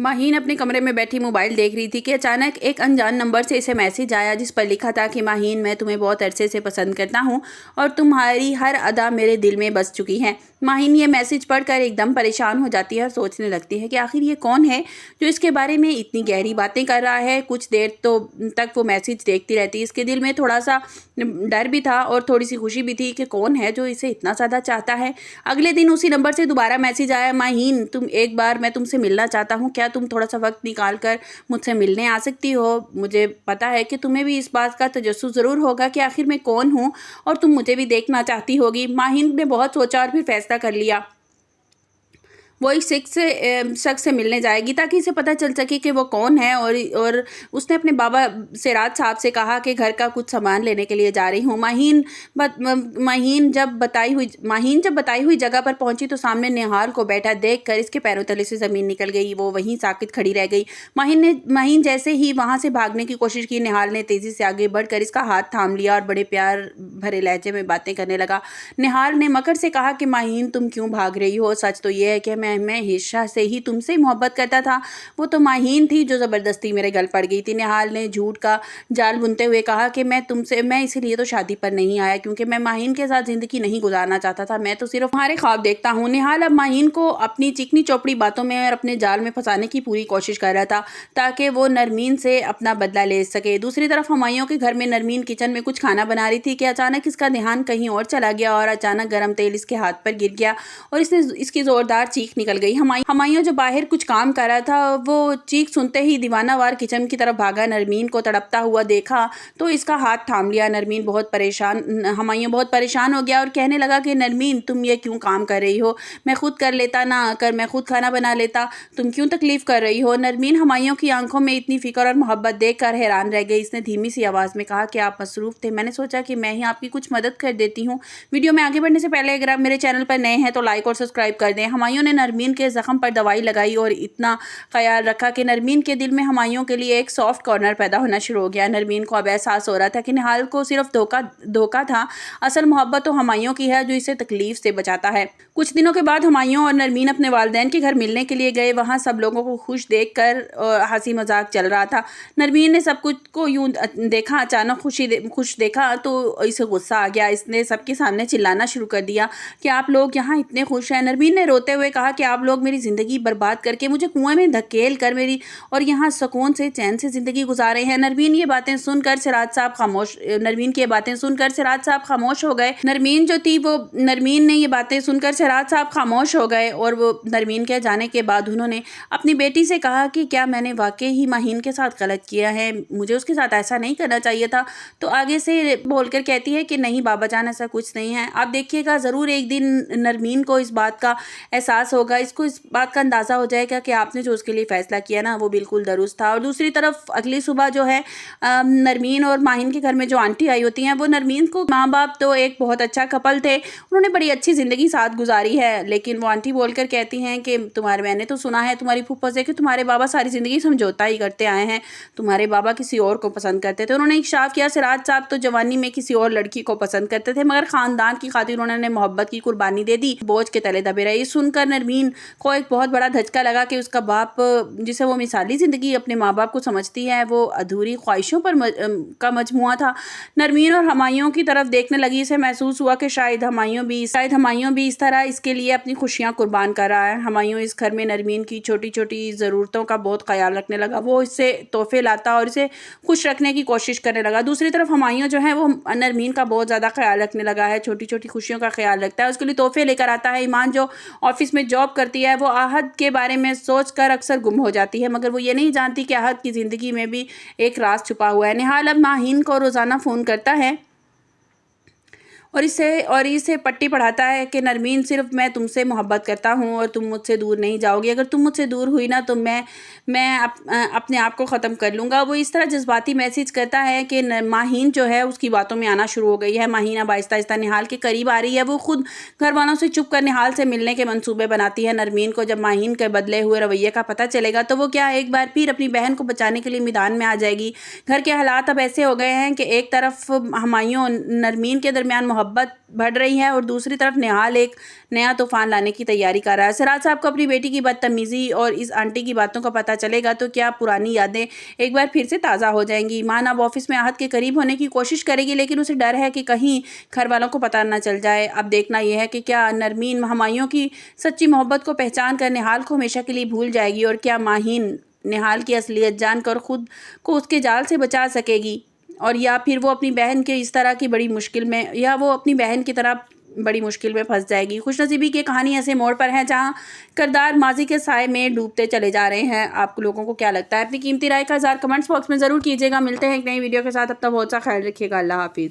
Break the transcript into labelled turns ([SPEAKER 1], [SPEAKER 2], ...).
[SPEAKER 1] माहीन अपने कमरे में बैठी मोबाइल देख रही थी कि अचानक एक अनजान नंबर से इसे मैसेज आया जिस पर लिखा था कि माहीन, मैं तुम्हें बहुत अरसे से पसंद करता हूं और तुम्हारी हर अदा मेरे दिल में बस चुकी है। माहीन ये मैसेज पढ़कर एकदम परेशान हो जाती है और सोचने लगती है कि आखिर ये कौन है जो इसके बारे में इतनी गहरी बातें कर रहा है। कुछ देर तो तक वो मैसेज देखती रहती। इसके दिल में थोड़ा सा डर भी था और थोड़ी सी खुशी भी थी कि कौन है जो इसे इतना ज़्यादा चाहता है। अगले दिन उसी नंबर से दोबारा मैसेज आया, माहीन तुम एक बार, मैं तुमसे मिलना चाहता हूँ, क्या तुम थोड़ा सा वक्त निकाल कर मुझसे मिलने आ सकती हो? मुझे पता है कि तुम्हें भी इस बात का तजस्सुस ज़रूर होगा कि आखिर मैं कौन हूँ और तुम मुझे भी देखना चाहती होगी। माहीन ने बहुत सोचा और फिर फैसला कर लिया वो एक शख्स से मिलने जाएगी ताकि इसे पता चल सके कि वो कौन है। और उसने अपने बाबा सिराज साहब से कहा कि घर का कुछ सामान लेने के लिए जा रही हूँ। माहीन जब बताई हुई जगह पर पहुंची तो सामने निहाल को बैठा देखकर इसके पैरों तले से ज़मीन निकल गई। वो वहीं साकित खड़ी रह गई। माहीन जैसे ही वहाँ से भागने की कोशिश की, निहाल ने तेज़ी से आगे बढ़कर इसका हाथ थाम लिया और बड़े प्यार भरे लहजे में बातें करने लगा। निहाल ने मकर से कहा कि माहीन, तुम क्यों भाग रही हो? सच तो ये है कि मैं हिस्सा से ही तुमसे मोहब्बत करता था। वो तो माहीन थी जो ज़बरदस्ती मेरे गल पड़ गई थी। निहाल ने झूठ का जाल बुनते हुए कहा कि मैं इसीलिए तो शादी पर नहीं आया क्योंकि मैं माहीन के साथ ज़िंदगी नहीं गुजारना चाहता था। मैं तो सिर्फ तुम्हारे ख्वाब देखता हूँ। निहाल अब माहीन को अपनी चिकनी चौपड़ी बातों में और अपने जाल में फंसाने की पूरी कोशिश कर रहा था ताकि वो नरमीन से अपना बदला ले सके। दूसरी तरफ हुमायूं के घर में नरमीन किचन में कुछ खाना बना रही थी कि अचानक इसका ध्यान कहीं और चला गया और अचानक गर्म तेल इसके हाथ पर गिर गया और इसकी जोरदार चीख निकल गई। हुमायूं जो बाहर कुछ काम कर रहा था वो चीख सुनते ही दीवानावार किचन की तरफ भागा। नरमीन को तड़पता हुआ देखा तो इसका हाथ थाम लिया। हुमायूं बहुत परेशान हो गया और कहने लगा कि नरमीन, तुम ये क्यों काम कर रही हो? मैं खुद कर लेता ना, आकर मैं खुद खाना बना लेता, तुम क्यों तकलीफ कर रही हो? नरमीन हुमायूं की आंखों में इतनी फिक्र और मोहब्बत देखकर हैरान रह गई। इसने धीमी सी आवाज़ में कहा कि आप मसरूफ़ थे, मैंने सोचा कि मैं ही आपकी कुछ मदद कर देती हूँ। वीडियो में आगे बढ़ने से पहले अगर आप मेरे चैनल पर नए हैं तो लाइक और सब्सक्राइब कर दें। हुमायूं ने नरमीन के ज़ख्म पर दवाई लगाई और इतना ख्याल रखा कि नरमीन के दिल में हुमायूं के लिए एक सॉफ्ट कॉर्नर पैदा होना शुरू हो गया। नरमीन को अब एहसास हो रहा था कि निहाल को सिर्फ धोखा था, असल मोहब्बत तो हुमायूं की है जो इसे तकलीफ से बचाता है। कुछ दिनों के बाद हुमायूं और नरमीन अपने वालिदैन के घर मिलने के लिए गए। वहाँ सब लोगों को खुश देखकर हंसी मजाक चल रहा था। नरमीन ने सब कुछ को यूं देखा, अचानक खुश देखा तो इसे गुस्सा आ गया। इसने सबके सामने चिल्लाना शुरू कर दिया कि आप लोग यहाँ इतने खुश हैं। नरमीन ने रोते हुए कहा कि आप लोग मेरी ज़िंदगी बर्बाद करके मुझे कुएं में धकेल कर मेरी और यहाँ सुकून से चैन से ज़िंदगी गुजारे हैं। नरमीन की ये बातें सुनकर सिराज साहब खामोश हो गए। नरमीन ने ये बातें सुनकर सिराज साहब खामोश हो गए और वो नरमीन के जाने के बाद उन्होंने अपनी बेटी से कहा कि क्या मैंने वाकई ही माहीन के साथ गलत किया है? मुझे उसके साथ ऐसा नहीं करना चाहिए था। तो आगे से बोलकर कहती है कि नहीं बाबा जान, ऐसा कुछ नहीं है। आप देखिएगा ज़रूर एक दिन नरमीन को इस बात का एहसास होगा, इसको इस बात का अंदाज़ा हो जाएगा कि आपने जो उसके लिए फ़ैसला किया ना वो बिल्कुल दुरुस्त था। और दूसरी तरफ अगली सुबह जो है नरमीन और माहीन के घर में जो आंटी आई होती हैं वो नरमीन को, माँ बाप तो एक बहुत अच्छा कपल थे, उन्होंने बड़ी अच्छी ज़िंदगी साथ गुजारी है, लेकिन वो आंटी बोलकर कहती हैं कि मैंने तो सुना है तुम्हारी फूफा से कि तुम्हारे बाबा सारी ज़िंदगी समझौता ही करते आए हैं, तुम्हारे बाबा किसी और को पसंद करते थे। उन्होंने इंकशाफ किया सिराज साहब तो जवानी में किसी और लड़की को पसंद करते थे मगर ख़ानदान की खातिर उन्होंने मोहब्बत की कुर्बानी दे दी, बोझ के तले दबे रहे। सुनकर नरमीन को एक बहुत बड़ा धचका लगा कि उसका बाप, जिसे वो मिसाली ज़िंदगी अपने माँ बाप को समझती है, वो अधूरी ख्वाहिशों का मजमुआ था। नरमीन और हुमायूं की तरफ देखने लगी। इसे महसूस हुआ कि शायद हुमायूं भी इस तरह इसके लिए अपनी खुशियाँ कुर्बान कर रहा है। हुमायूं इस घर में नरमीन की छोटी छोटी ज़रूरतों का बहुत ख्याल रखने लगा। वो इससे तोहफे लाता और इसे खुश रखने की कोशिश करने लगा। दूसरी तरफ हुमायूं जो है वो नरमीन का बहुत ज़्यादा ख्याल रखने लगा है, छोटी छोटी खुशियों का ख्याल रखता है, उसके लिए तोहफे लेकर आता है। ईमान जो ऑफिस में जॉब करती है वो आहद के बारे में सोचकर अक्सर गुम हो जाती है मगर वो ये नहीं जानती कि आहद की ज़िंदगी में भी एक राज छुपा हुआ है। निहाल अब माहीन को रोज़ाना फ़ोन करता है और इसे पट्टी पढ़ाता है कि नरमीन, सिर्फ मैं तुमसे मोहब्बत करता हूँ और तुम मुझसे दूर नहीं जाओगी। अगर तुम मुझसे दूर हुई ना तो मैं अपने आप को ख़त्म कर लूँगा। वो इस तरह जज्बाती मैसेज करता है कि माहीन जो है उसकी बातों में आना शुरू हो गई है। माहीन अब आहिस्ता आहिस्ता निहाल के करीब आ रही है। वो खुद घर वालों से चुप कर निहाल से मिलने के मंसूबे बनाती है। नरमीन को जब माहीन के बदले हुए रवैये का पता चलेगा तो वो क्या एक बार फिर अपनी बहन को बचाने के लिए मैदान में आ जाएगी। घर के हालात अब ऐसे हो गए हैं कि एक तरफ हुमायूं और नरमीन के दरमियान मोहब्बत बढ़ रही है और दूसरी तरफ निहाल एक नया तूफान लाने की तैयारी कर रहा है। सिराज साहब को अपनी बेटी की बदतमीज़ी और इस आंटी की बातों का पता चलेगा तो क्या पुरानी यादें एक बार फिर से ताज़ा हो जाएंगी। ईमान अब ऑफिस में आहत के करीब होने की कोशिश करेगी, लेकिन उसे डर है कि कहीं घर वालों को पता न चल जाए। अब देखना यह है कि क्या नरमीन हमायूं की सच्ची मोहब्बत को पहचान कर निहाल को हमेशा के लिए भूल जाएगी, और क्या माहीन निहाल की असलियत जानकर खुद को उसके जाल से बचा सकेगी, और या फिर वो अपनी बहन के इस तरह की बड़ी मुश्किल में, या वो अपनी बहन की तरह बड़ी मुश्किल में फंस जाएगी। खुशनसीबी की कहानी ऐसे मोड़ पर है जहां किरदार माजी के साए में डूबते चले जा रहे हैं। आप लोगों को क्या लगता है? अपनी कीमती राय का इज़हार कमेंट्स बॉक्स में ज़रूर कीजिएगा। मिलते हैं एक नई वीडियो के साथ। अब तक बहुत सा ख्याल रखिएगा। अल्लाह हाफिज़।